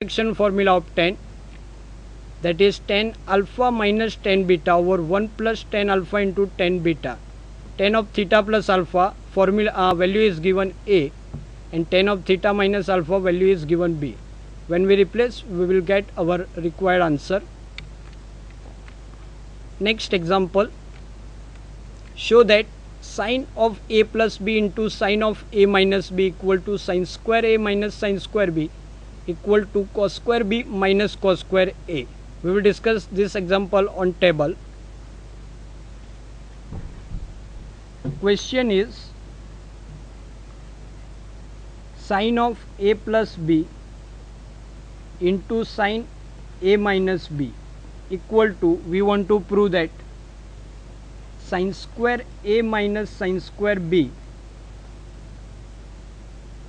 subtraction formula of tan, that is tan alpha minus tan beta over 1 plus tan alpha into tan beta. Tan of theta plus alpha formula value is given A, and tan of theta minus alpha value is given B. When we replace, we will get our required answer. Next example, show that sine of A plus B into sine of A minus B equal to sine square A minus sine square B equal to cos square B minus cos square A. We will discuss this example on table. Question is sine of A plus B into sine A minus B equal to, we want to prove that sine square A minus sine square B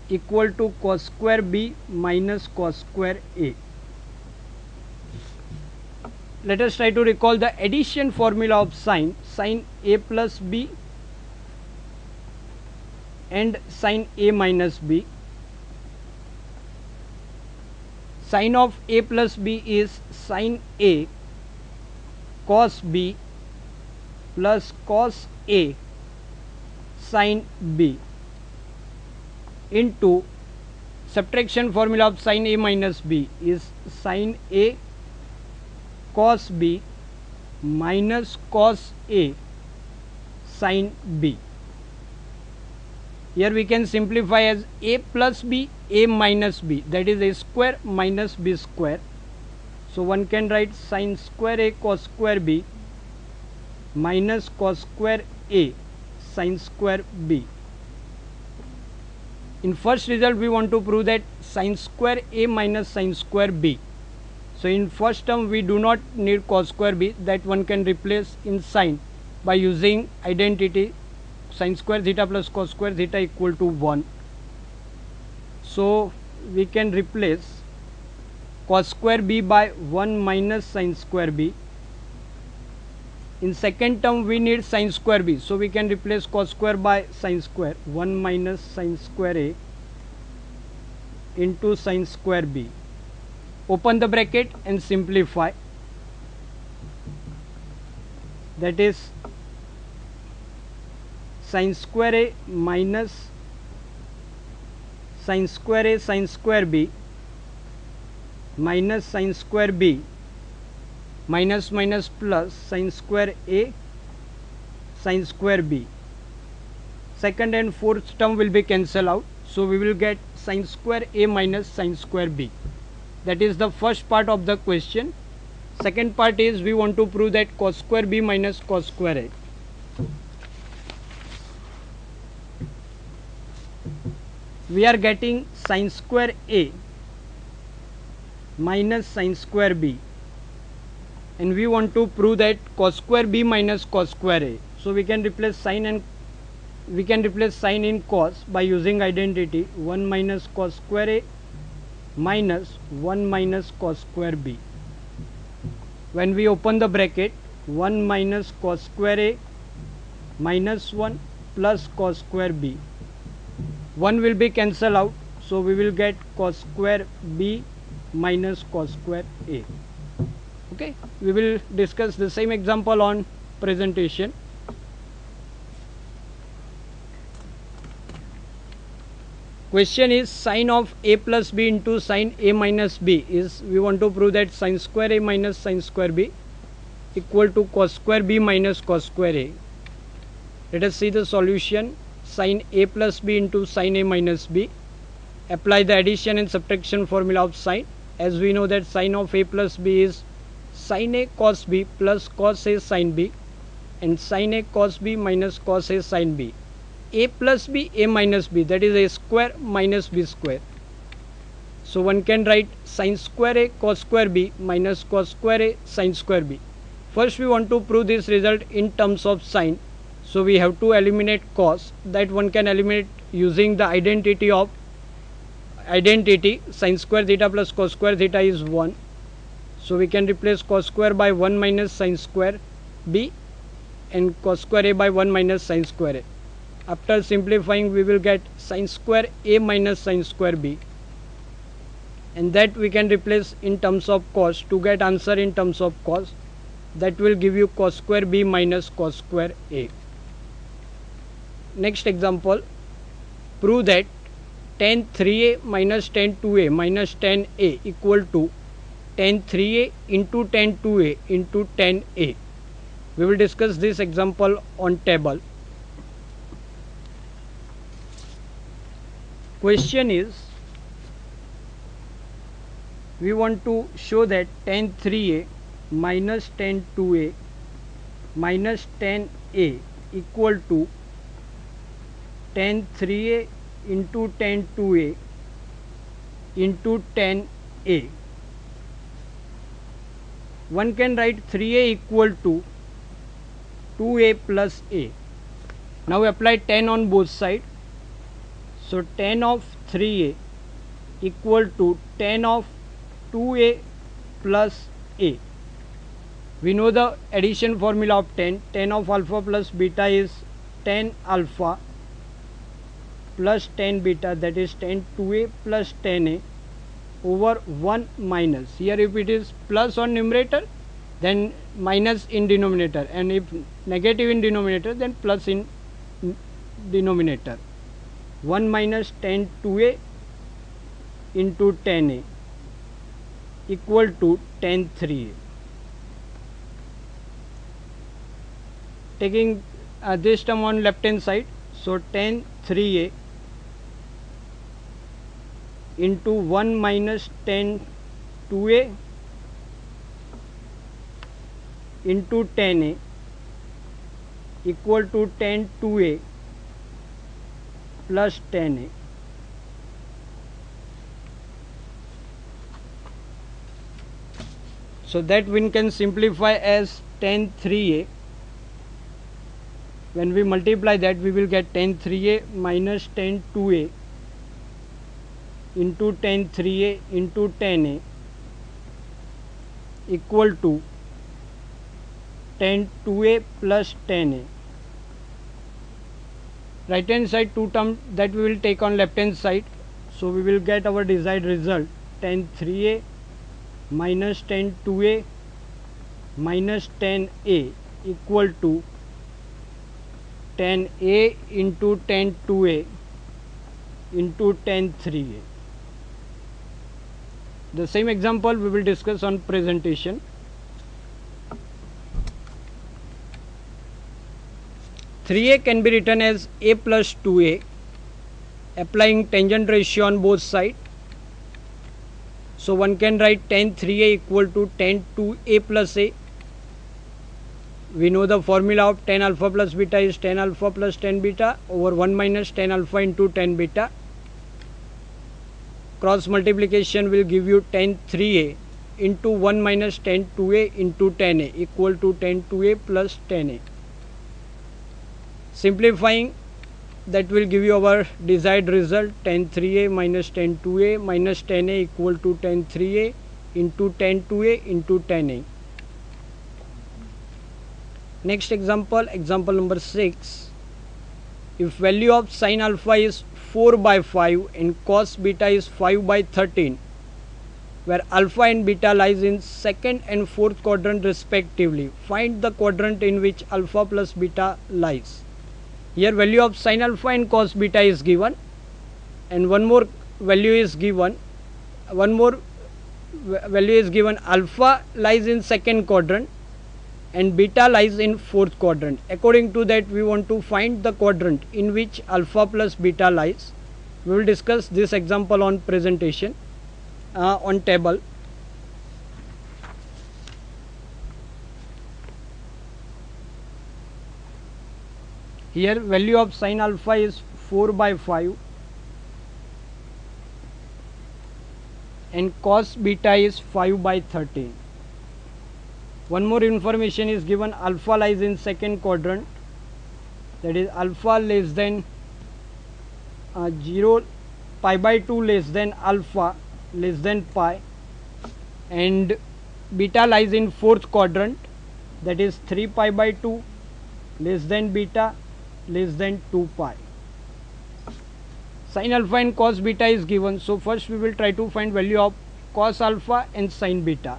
equal to cos square B minus cos square A. Let us try to recall the addition formula of sine A plus B and sine A minus B. Sine of A plus B is sine A cos B plus cos A sine B into subtraction formula of sine A minus B is sine A cos B minus cos A sine B. Here we can simplify as A plus B, A minus B, that is A square minus B square. So one can write sine square A cos square B minus cos square A sine square B. In first result, we want to prove that sine square A minus sine square B. So in first term, we do not need cos square B, that one can replace in sine by using identity sine square theta plus cos square theta equal to 1. So we can replace cos square B by 1 minus sine square B. In second term, we need sine square B, so we can replace cos square by sine square, 1 minus sine square A into sine square B. Open the bracket and simplify. That is sine square A minus sine square A sine square B minus sine square B minus minus plus sine square A sine square B. Second and fourth term will be cancelled out, so we will get sine square A minus sine square B. That is the first part of the question. Second part is we want to prove that cos square B minus cos square A. We are getting sine square A minus sine square B, and we want to prove that cos square B minus cos square A. So we can replace sine in cos by using identity 1 minus cos square A minus 1 minus cos square B. When we open the bracket, 1 minus cos square A minus 1 plus cos square B. 1 will be cancelled out, so we will get cos square B minus cos square A. Okay, we will discuss the same example on presentation. Question is sine of A plus B into sine A minus B is, we want to prove that sine square A minus sine square B equal to cos square B minus cos square A. Let us see the solution. Sine A plus B into sine A minus B. Apply the addition and subtraction formula of sine. As we know that sine of A plus B is sine A cos B plus cos A sine B, and sine A cos B minus cos A sine B. A plus B, A minus B, that is A square minus B square. So one can write sine square A cos square B minus cos square A sine square B. First we want to prove this result in terms of sine. So we have to eliminate cos, that one can eliminate using the identity sine square theta plus cos square theta is 1. So we can replace cos square by 1 minus sine square B and cos square A by 1 minus sine square A. After simplifying, we will get sin square A minus sin square B and that we can replace in terms of cos to get answer in terms of cos. That will give you cos square b minus cos square a. Next example, prove that tan 3a minus tan 2a minus tan a equal to tan 3a into tan 2a into tan a. We will discuss this example on table. Question is, we want to show that tan 3a minus tan 2a minus tan a equal to tan 3a into tan 2a into tan a. One can write 3a equal to 2a plus a. Now apply tan on both sides. So tan of 3a equal to tan of 2a plus a. We know the addition formula of tan. Tan of alpha plus beta is tan alpha plus tan beta, that is tan 2a plus tan a over 1 minus. Here if it is plus on numerator, then minus in denominator, and if negative in denominator, then plus in denominator. 1 minus tan 2a into tan a equal to tan 3a. Taking this term on left hand side, so tan 3a into 1 minus tan 2a into tan a equal to tan 2a plus tan a. So that we can simplify as tan 3a. When we multiply that, we will get tan 3a minus tan 2a into tan 3a into tan a equal to tan 2a plus tan a. Right hand side two terms that we will take on left hand side. So we will get our desired result, tan 3a minus tan 2a minus tan a equal to tan a into tan 2a into tan 3a. The same example we will discuss on presentation. (3a) can be written as a plus 2a, applying tangent ratio on both sides. So one can write tan 3a equal to tan 2a plus a. We know the formula of tan alpha plus beta is tan alpha plus tan beta over 1 minus tan alpha into tan beta. Cross multiplication will give you tan 3a into 1 minus tan 2a into tan a equal to tan 2a plus tan a. Simplifying, that will give you our desired result, tan 3a minus tan 2a minus tan a equal to tan 3a into tan 2a into tan a. Next example, example number 6. If value of sin alpha is 4 by 5 and cos beta is 5 by 13, where alpha and beta lies in second and fourth quadrant respectively, find the quadrant in which alpha plus beta lies. Here value of sin alpha and cos beta is given, and one more value is given. Alpha lies in second quadrant and beta lies in fourth quadrant. According to that, we want to find the quadrant in which alpha plus beta lies. We will discuss this example on presentation on table. Here value of sin alpha is 4 by 5 and cos beta is 5 by 13. One more information is given, alpha lies in second quadrant, that is alpha less than 0, pi by 2 less than alpha less than pi, and beta lies in fourth quadrant, that is 3 pi by 2 less than beta less than 2 pi. Sin alpha and cos beta is given, so first we will try to find value of cos alpha and sin beta.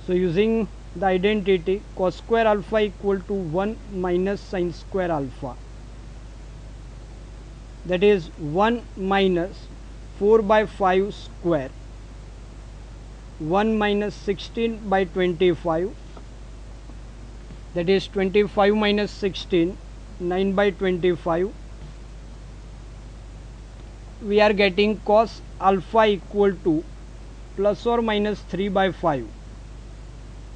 So using the identity, cos square alpha equal to 1 minus sin square alpha, that is 1 minus 4 by 5 square, 1 minus 16 by 25, that is 25 minus 16, 9 by 25. We are getting cos alpha equal to plus or minus 3 by 5.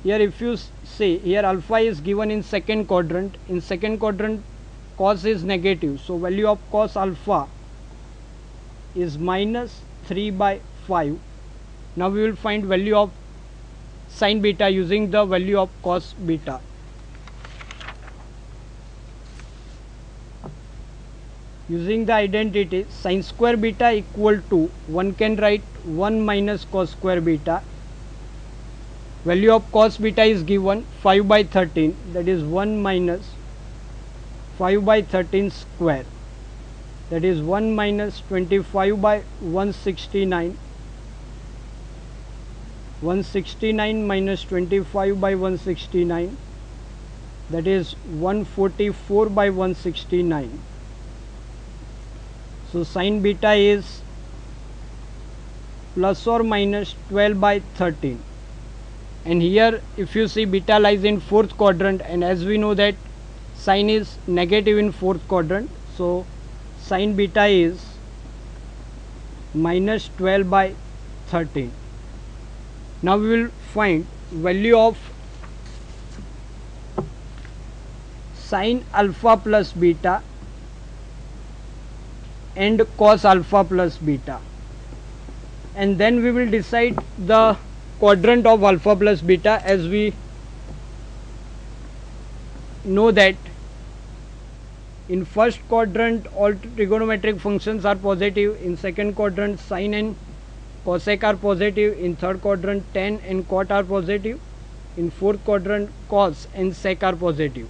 Here if you say, here alpha is given in second quadrant. In second quadrant cos is negative, so value of cos alpha is minus 3 by 5. Now we will find value of sin beta using the value of cos beta. Using the identity, sin square beta equal to, one can write 1 minus cos square beta. Value of cos beta is given 5 by 13, that is 1 minus 5 by 13 square, that is 1 minus 25 by 169, 169 minus 25 by 169, that is 144 by 169. So sin beta is plus or minus 12 by 13. And here if you see, beta lies in fourth quadrant, and as we know that sin is negative in fourth quadrant, so sin beta is minus 12 by 13. Now we will find value of sin alpha plus beta and cos alpha plus beta, and then we will decide the quadrant of alpha plus beta. As we know that in first quadrant all trigonometric functions are positive, in second quadrant sin and cosec are positive, in third quadrant tan and cot are positive, in fourth quadrant cos and sec are positive.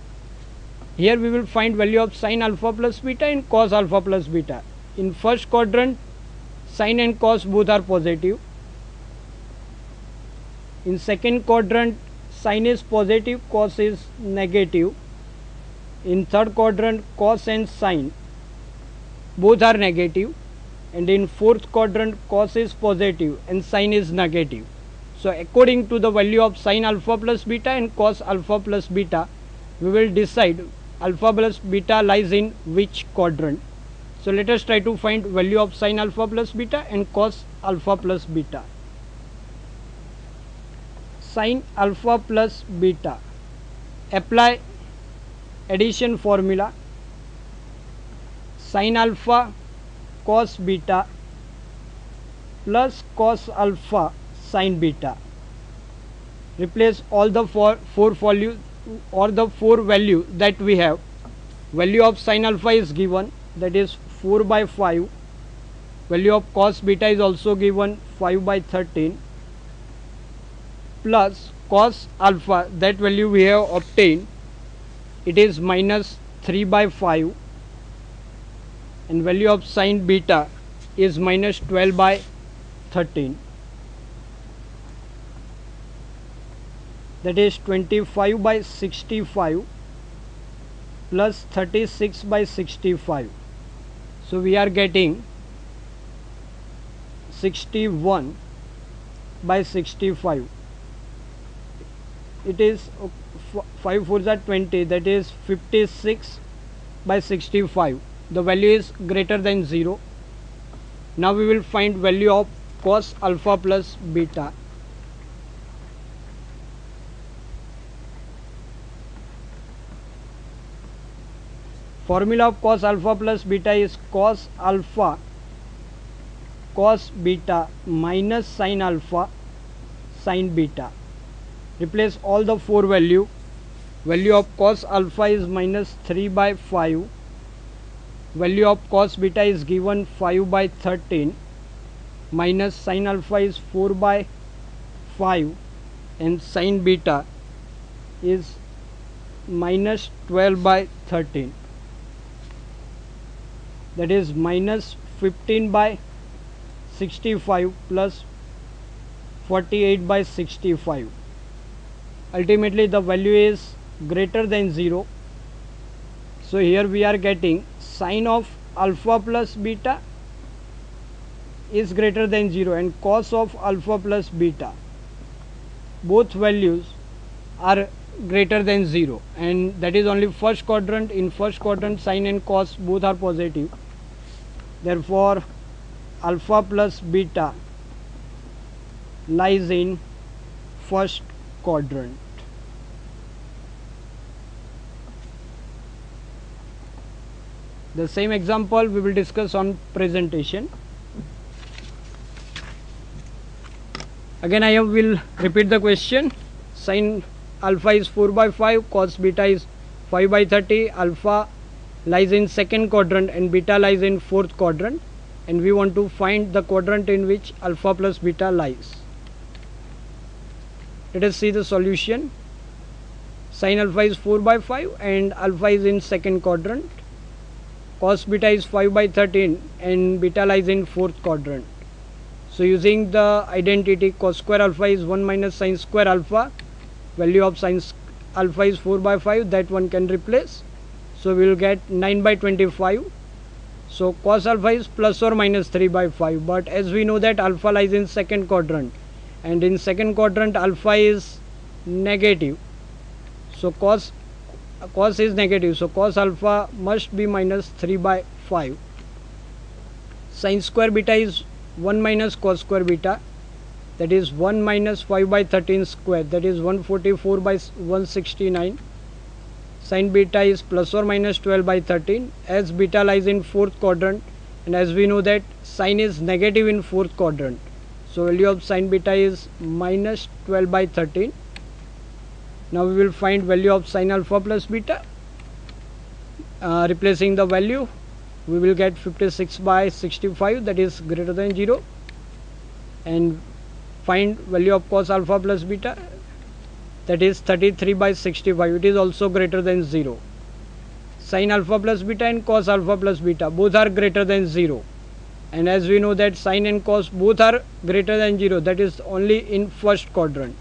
Here we will find value of sin alpha plus beta and cos alpha plus beta. In first quadrant sin and cos both are positive. In second quadrant sin is positive, cos is negative. In third quadrant cos and sin both are negative, and in fourth quadrant cos is positive and sin is negative. So according to the value of sin alpha plus beta and cos alpha plus beta, we will decide alpha plus beta lies in which quadrant. So let us try to find value of sin alpha plus beta and cos alpha plus beta. Sin alpha plus beta, apply addition formula. Sin alpha cos beta plus cos alpha sin beta. Replace all the four values or the four value that we have. Value of sin alpha is given, that is 4 by 5. Value of cos beta is also given 5 by 13, plus cos alpha, that value we have obtained, it is minus 3 by 5, and value of sin beta is minus 12 by 13, that is 25 by 65 plus 36 by 65. So we are getting 61 by 65. It is 5 4s are 20, that is 56 by 65. The value is greater than 0. Now we will find value of cos alpha plus beta. Formula of cos alpha plus beta is cos alpha cos beta minus sin alpha sin beta. Replace all the four value. Value of cos alpha is minus 3 by 5. Value of cos beta is given 5 by 13. Minus sin alpha is 4 by 5. And sin beta is minus 12 by 13. that is minus 15 by 65 plus 48 by 65. Ultimately the value is greater than 0. So here we are getting sine of alpha plus beta is greater than 0 and cos of alpha plus beta, both values are greater than 0, and that is only first quadrant. In first quadrant sine and cos both are positive, therefore alpha plus beta lies in first quadrant. The same example we will discuss on presentation. Again I will repeat the question. Sin alpha is 4 by 5, cos beta is 5 by 30. Alpha lies in second quadrant and beta lies in fourth quadrant, and we want to find the quadrant in which alpha plus beta lies. Let us see the solution. Sin alpha is 4 by 5 and alpha is in second quadrant. Cos beta is 5 by 13 and beta lies in fourth quadrant. So using the identity cos square alpha is 1 minus sin square alpha, value of sin alpha is 4 by 5, that one can replace. So we will get 9 by 25. So cos alpha is plus or minus 3 by 5, but as we know that alpha lies in second quadrant, and in second quadrant alpha is negative, so cos is negative, so cos alpha must be minus 3 by 5. Sin square beta is 1 minus cos square beta, that is 1 minus 5 by 13 square, that is 144 by 169. Sin beta is plus or minus 12 by 13, as beta lies in fourth quadrant, and as we know that sin is negative in fourth quadrant, so value of sin beta is minus 12 by 13. Now we will find value of sin alpha plus beta. Replacing the value, we will get 56 by 65, that is greater than 0, and find value of cos alpha plus beta, that is 33 by 65, it is also greater than 0. Sin alpha plus beta and cos alpha plus beta both are greater than 0, and as we know that sin and cos both are greater than 0, that is only in first quadrant,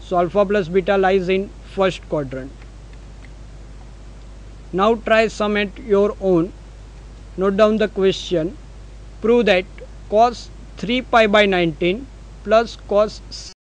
so alpha plus beta lies in first quadrant. Now try sum at your own. Note down the question. Prove that cos 3 pi by 19 plus cos